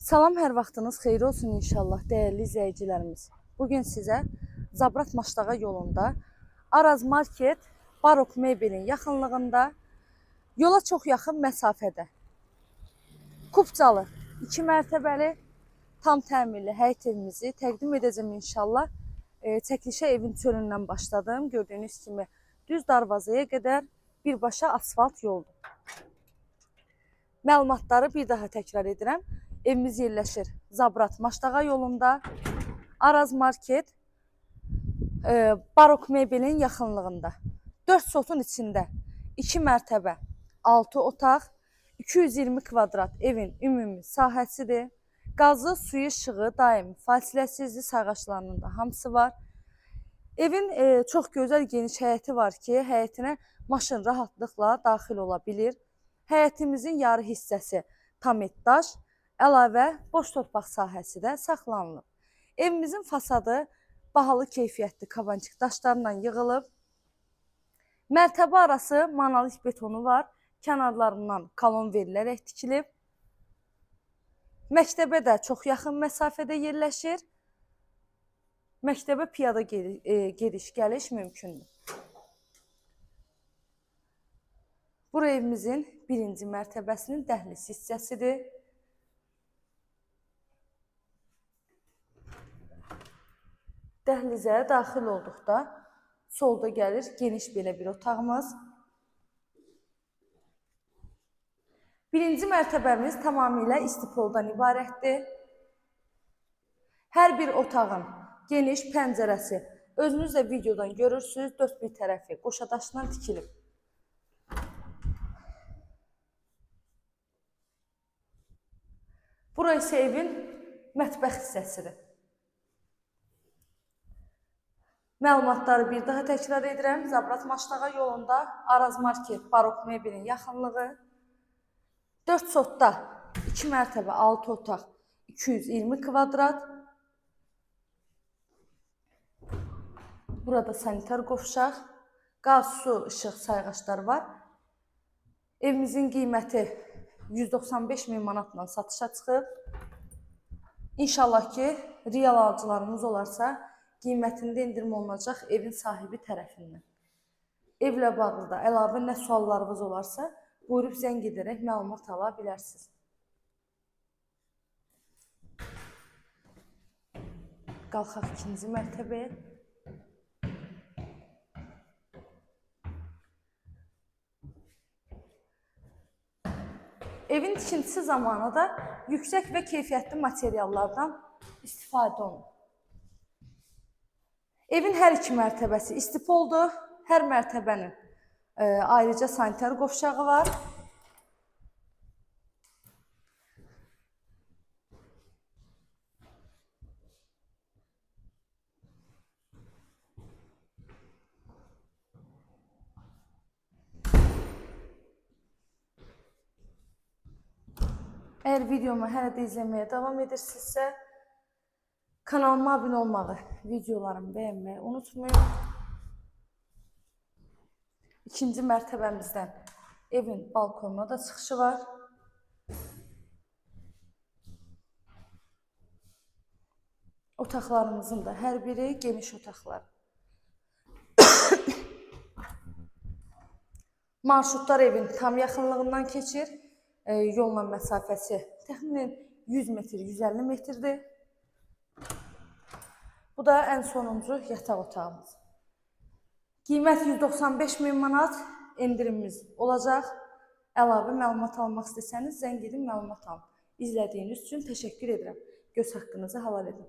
Salam, hər vaxtınız xeyir olsun inşallah, dəyərli izləyicilərimiz. Bugün sizə Zabrat Maştağa yolunda Araz Market Barok Mebelin yaxınlığında yola çox yaxın məsafədə Kupcalı 2 mərtəbəli tam təmirli həyət evimizi təqdim edəcəm inşallah. Çəkilişə evin çölündən başladım. Gördüyünüz kimi düz darvazaya qədər birbaşa asfalt yoldur. Məlumatları bir daha təkrar edirəm. Evimiz yerləşir Zabrat Maştağa yolunda, Araz Market, Barok Mebelin yaxınlığında. 4 sotun içində 2 mərtəbə, 6 otaq, 220 kvadrat evin ümumi sahəsidir. Qazı, suyu, işığı daimi fasiləsizdir, sağaçlarının da hamısı var. Evin çox gözəl geniş həyəti var ki, həyətinə maşın rahatlıqla daxil ola bilir. Həyətimizin yarı hissəsi tam etdaş, əlavə boş torpaq sahəsi də saxlanılıb. Evimizin fasadı bahalı keyfiyyətli kavançik daşlarla yığılıb. Mərtəbə arası monolit betonu var, kənarlarından kolon verilərək tikilib. Məktəbə də çox yaxın məsafədə yerləşir. Məktəbə piyada gediş-gəliş mümkündür. Bura evimizin birinci mərtəbəsinin dəhliz hissəsidir. Dəhlizə daxil olduqda solda gəlir geniş belə bir otağımız. Birinci mərtəbəmiz tamamilə istipoldan ibarətdir. Hər bir otağın geniş pəncərəsi, özünüz də videodan görürsünüz, dörd bir tərəfi qoşadaşdan tikilib. Bura isə evin mətbəx hissəsidir. Məlumatları bir daha təkrar edirəm. Zabrat Maştağa yolunda Araz Market Barok Mebelin yaxınlığı. 4 sotda 2 mərtəbə, 6 otaq, 220 kvadrat. Burada sanitar qovşaq, qaz, su, işıq, sayğaçlar var. Evimizin qiyməti 195 min manatla satışa çıxıb. İnşallah ki, real alıcılarımız olarsa, qiymətində endirim olunacaq evin sahibi tərəfindən. Evlə bağlı da əlavə nə suallarınız olarsa, buyurub zəng edərək məlumat ala bilərsiniz. Qalxaq ikinci mərtəbəyə. Evin tikintisi zamanı da yüksək və keyfiyyətli materiallardan istifadə olunur. Evin hər iki mərtəbəsi istipoldur. Hər mərtəbənin ayrıca sanitar qovşağı var. Əgər videomu hələ də izləməyə davam edirsinizsə, kanalıma abunə olmağı, videolarımı bəyənməyi unutmayın. İkinci mərtəbəmizdən evin balkonuna da çıxışı var. Otaqlarımızın da hər biri geniş otaqlar. Marşrutlar evin tam yaxınlığından keçir. Yolla məsafəsi təxminən 100 metr, 150 metrdir. Bu da ən sonuncu yataq otağımız. Qiymət 195 min manat, endirimimiz olacaq. Əlavə məlumat almaq istəsəniz, zəng edin, məlumat alın. İzlədiyiniz üçün təşəkkür edirəm. Göz haqqınızı halal edin.